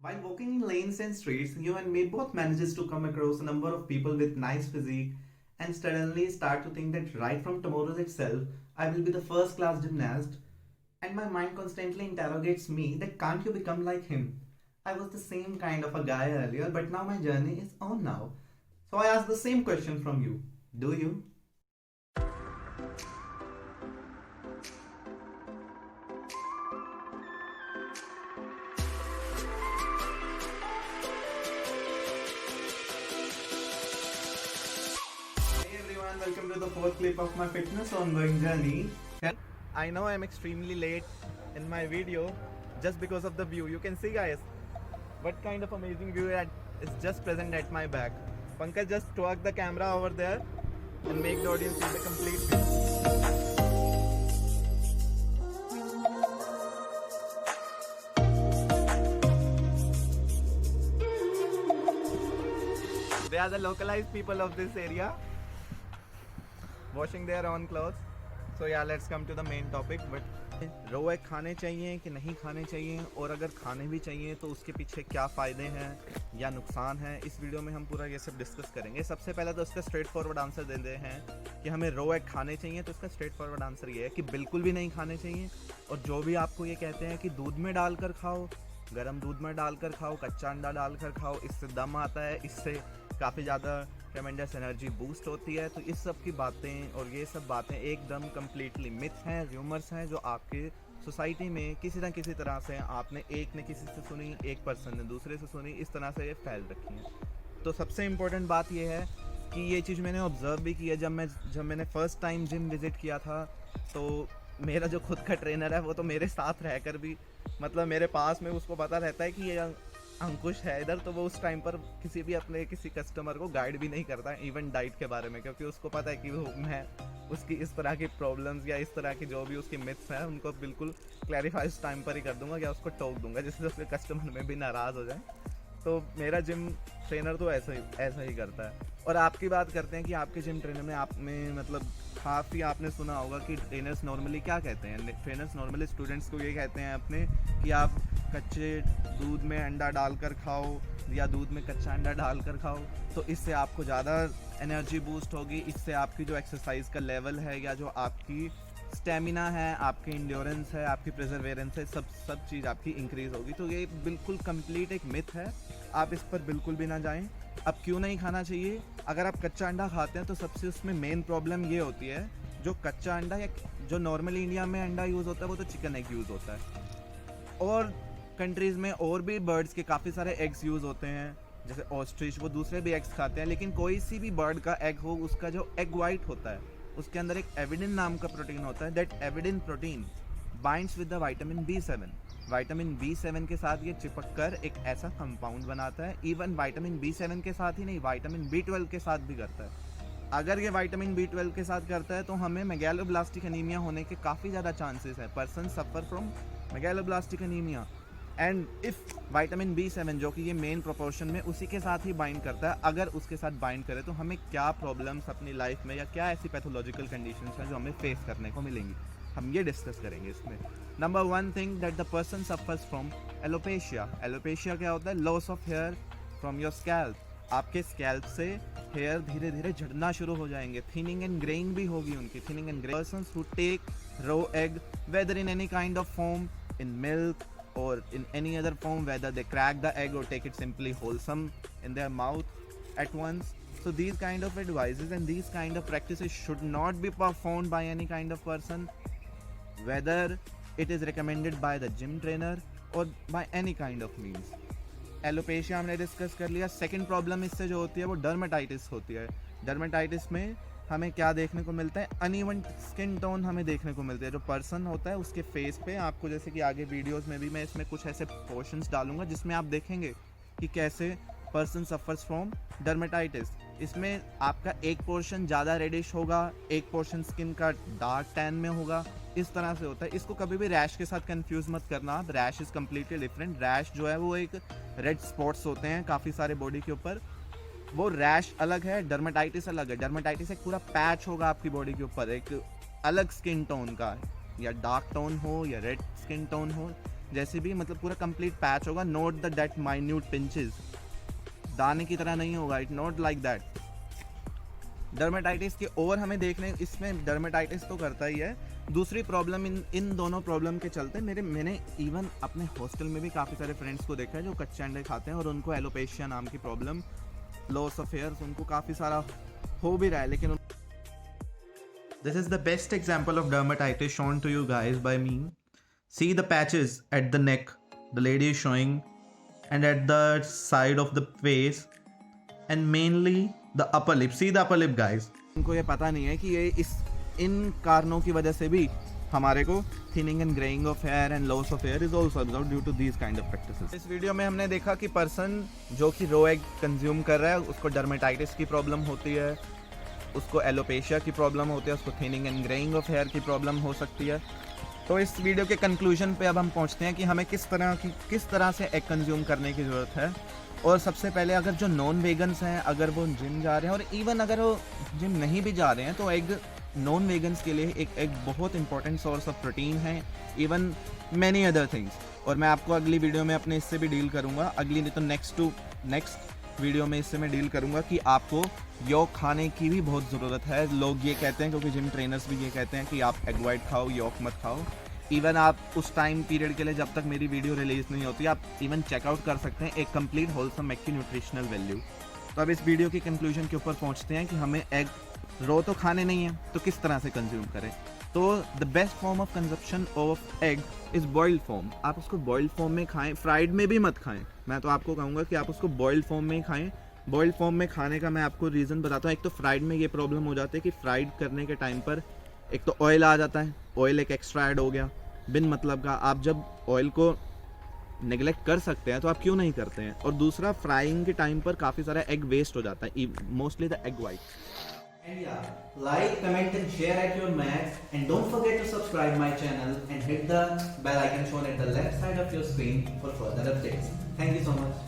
While walking in lanes and streets, you and me both manages to come across a number of people with nice physique and suddenly start to think that right from tomorrow itself, I will be the first class gymnast. And my mind constantly interrogates me that can't you become like him? I was the same kind of a guy earlier, but now my journey is on now. So I ask the same question from you. Do you? Hey everyone, welcome to the fourth clip of my fitness ongoing journey. I know I'm extremely late in my video just because of the view. You can see, guys, what kind of amazing view is just present at my back. Pankaj, just twerk the camera over there and make the audience see the complete view. They are the localized people of this area washing their own clothes. So yeah, let's come to the main topic. But raw egg खाने चाहिए कि नहीं खाने चाहिए, और अगर खाने भी चाहिए तो उसके पीछे क्या फ़ायदे हैं या नुकसान है, इस वीडियो में हम पूरा ये सब डिस्कस करेंगे। सबसे पहले तो इसका स्ट्रेट फॉरवर्ड आंसर देते हैं कि हमें रो एग खाने चाहिए। तो इसका स्ट्रेट फॉरवर्ड आंसर ये है कि बिल्कुल भी नहीं खाने चाहिए। और जो भी आपको ये कहते हैं कि दूध में डालकर खाओ, गर्म दूध में डालकर खाओ, कच्चा अंडा डालकर खाओ, इससे दम आता है, इससे काफ़ी ज़्यादा ट्रेमेंडस एनर्जी बूस्ट होती है, तो इस सब की बातें और ये सब बातें एकदम कम्प्लीटली मिथ हैं, र्यूमर्स हैं, जो आपके सोसाइटी में किसी न किसी तरह से आपने एक ने किसी से सुनी, एक पर्सन ने दूसरे से सुनी, इस तरह से ये फैल रखी है। तो सबसे इम्पोर्टेंट बात ये है कि ये चीज़ मैंने ऑब्ज़र्व भी की है। जब मैंने फ़र्स्ट टाइम जिम विज़िट किया था, तो मेरा जो खुद का ट्रेनर है वो तो मेरे साथ रहकर भी, मतलब मेरे पास में, उसको पता रहता है कि ये अंकुश है इधर, तो वो उस टाइम पर किसी कस्टमर को गाइड भी नहीं करता है इवन डाइट के बारे में, क्योंकि उसको पता है कि वो मैं उसकी इस तरह की प्रॉब्लम्स या इस तरह की जो भी उसकी मिथ्स हैं उनको बिल्कुल क्लैरिफाई उस टाइम पर ही कर दूंगा, या उसको टोक दूंगा जिससे उसके कस्टमर में भी नाराज़ हो जाए। तो मेरा जिम ट्रेनर तो ऐसा ही करता है। और आपकी बात करते हैं कि आपके जिम ट्रेनर में मतलब काफ़ी आपने सुना होगा कि ट्रेनर्स नॉर्मली क्या कहते हैं। ट्रेनर्स नॉर्मली स्टूडेंट्स को ये कहते हैं अपने कि आप कच्चे दूध में अंडा डालकर खाओ या दूध में कच्चा अंडा डालकर खाओ, तो इससे आपको ज़्यादा एनर्जी बूस्ट होगी, इससे आपकी जो एक्सरसाइज का लेवल है या जो आपकी स्टेमिना है, आपकी इंड्योरेंस है, आपकी प्रिजर्वेरेंस है, सब चीज़ आपकी इंक्रीज़ होगी। तो ये बिल्कुल कंप्लीट एक मिथ है, आप इस पर बिल्कुल भी ना जाएं। अब क्यों नहीं खाना चाहिए? अगर आप कच्चा अंडा खाते हैं तो सबसे उसमें मेन प्रॉब्लम ये होती है, जो कच्चा अंडा या जो नॉर्मली इंडिया में अंडा यूज़ होता है वो तो चिकन एग यूज़ होता है, और कंट्रीज़ में और भी बर्ड्स के काफ़ी सारे एग्स यूज़ होते हैं, जैसे ऑस्ट्रिच, वो दूसरे भी एग्स खाते हैं। लेकिन कोई सी भी बर्ड का एग हो, उसका जो एग वाइट होता है उसके अंदर एक एविडिन नाम का प्रोटीन होता है। That avidin protein binds with the vitamin B7। Vitamin B7 के साथ ये चिपक कर एक ऐसा कंपाउंड बनाता है। इवन विटामिन B7 के साथ ही नहीं, विटामिन B12 के साथ भी करता है। अगर ये विटामिन B12 के साथ करता है तो हमें मेगालोब्लास्टिक एनीमिया होने के काफ़ी ज़्यादा चांसेस है। Person suffer from megaloblastic anaemia. And if vitamin B7 जो कि ये मेन प्रोपोर्शन में उसी के साथ ही बाइंड करता है, अगर उसके साथ बाइंड करे तो हमें क्या प्रॉब्लम्स अपनी लाइफ में या क्या ऐसी पैथोलॉजिकल कंडीशंस हैं जो हमें फेस करने को मिलेंगी, हम ये डिस्कस करेंगे इसमें। Number one thing that the person suffers from alopecia. Alopecia क्या होता है? Loss of hair from your scalp. आपके स्कैल्प से हेयर धीरे धीरे झड़ना शुरू हो जाएंगे, थिनिंग एंड ग्रेइंग भी होगी उनकी, thinning and greying. Persons who take raw egg whether in any kind of form, in milk or in any other form, whether they crack the egg or take it simply wholesome in their mouth at once. So these kind of advices and these kind of practices should not be performed by any kind of person, whether it is recommended by the gym trainer or by any kind of means. Alopecia हमने discuss कर लिया। Second problem इससे जो होती है वो dermatitis होती है। डर्मेटाइटिस में हमें क्या देखने को मिलता है? अनइवन स्किन टोन हमें देखने को मिलते हैं। जो पर्सन होता है उसके फेस पे आपको, जैसे कि आगे वीडियोस में भी मैं इसमें कुछ ऐसे पोर्शंस डालूंगा जिसमें आप देखेंगे कि कैसे पर्सन सफ़र्स फ्रॉम डर्मेटाइटिस। इसमें आपका एक पोर्शन ज़्यादा रेडिश होगा, एक पोर्शन स्किन का डार्क टैन में होगा, इस तरह से होता है। इसको कभी भी रैश के साथ कंफ्यूज मत करना। Rash is completely different. Rash जो है वो एक रेड स्पॉट्स होते हैं काफ़ी सारे बॉडी के ऊपर, वो रैश अलग है, डर्मेटाइटिस अलग है। डर्मेटाइटिस एक पूरा पैच होगा आपकी बॉडी के ऊपर, एक अलग स्किन टोन का, या डार्क टोन हो या रेड स्किन टोन हो, जैसे भी मतलब पूरा कंप्लीट पैच होगा, note the that minute pinches, दाने की तरह नहीं होगा, it not like that. Dermatitis के और हमें देखने, इसमें डर्मेटाइटिस तो करता ही है, दूसरी प्रॉब्लम इन दोनों प्रॉब्लम के चलते मैंने इवन अपने हॉस्टल में भी काफ़ी सारे फ्रेंड्स को देखा है जो कच्चे अंडे खाते हैं और उनको एलोपेशिया नाम की प्रॉब्लम, लॉस ऑफ हेयर्स, उनको काफ़ी सारा हो भी रहा है। लेकिन this is the best example of dermatitis shown to you guys by me. See the patches at the neck the lady is showing and at the side of the face and mainly the upper lip. See the upper lip guys. उनको ये पता नहीं है कि ये इन कारणों की वजह से भी हमारे को thinning and greying of hair and loss of hair is also observed due to these kind of practices. इस वीडियो में हमने देखा कि पर्सन जो कि रो एग कंज्यूम कर रहा है उसको डर्मेटाइटिस की प्रॉब्लम होती है, उसको एलोपेशिया की प्रॉब्लम होती है, उसको thinning and greying of hair की प्रॉब्लम हो सकती है। तो इस वीडियो के कंक्लूजन पे अब हम पहुंचते हैं कि हमें किस तरह से एग कंज्यूम करने की ज़रूरत है। और सबसे पहले अगर जो नॉन वेगन्स हैं, अगर वो जिम जा रहे हैं और इवन अगर वो जिम नहीं भी जा रहे हैं, तो एग नॉन वेगन्स के लिए एक एग बहुत इंपॉर्टेंट सोर्स ऑफ प्रोटीन है, इवन मैनी अदर थिंग्स। और मैं आपको अगली वीडियो में अपने इससे भी डील करूँगा, अगली नहीं तो नेक्स्ट वीडियो में इससे मैं डील करूँगा कि आपको यॉक खाने की भी बहुत ज़रूरत है। लोग ये कहते हैं, क्योंकि जिम ट्रेनर्स भी ये कहते हैं कि आप एग वाइट खाओ, यॉक मत खाओ। इवन आप उस टाइम पीरियड के लिए, जब तक मेरी वीडियो रिलीज़ नहीं होती, आप इवन चेकआउट कर सकते हैं एक कंप्लीट होलसम एग की न्यूट्रिशनल वैल्यू। तो अब इस वीडियो की कंक्लूजन के ऊपर पहुंचते हैं कि हमें एग रो तो खाने नहीं है, तो किस तरह से कंज्यूम करें। तो the best form of consumption of egg is boiled form. आप उसको बॉइल्ड फॉर्म में खाएं, फ्राइड में भी मत खाएं। मैं तो आपको कहूँगा कि आप उसको बॉइल्ड फॉर्म में ही खाएं। बॉइल्ड फॉर्म में खाने का मैं आपको रीज़न बताता हूँ। एक तो फ्राइड में ये प्रॉब्लम हो जाती है कि फ्राइड करने के टाइम पर एक तो ऑयल आ जाता है, ऑयल एक एक्स्ट्रा ऐड हो गया बिन मतलब का। आप जब ऑयल को नेगलेक्ट कर सकते हैं तो आप क्यों नहीं करते हैं। और दूसरा, फ्राइंग के टाइम पर काफ़ी सारा एग वेस्ट हो जाता है, mostly the egg white. And yeah, like, comment and share at your max, and don't forget to subscribe my channel and hit the bell icon shown at the left side of your screen for further updates. Thank you so much.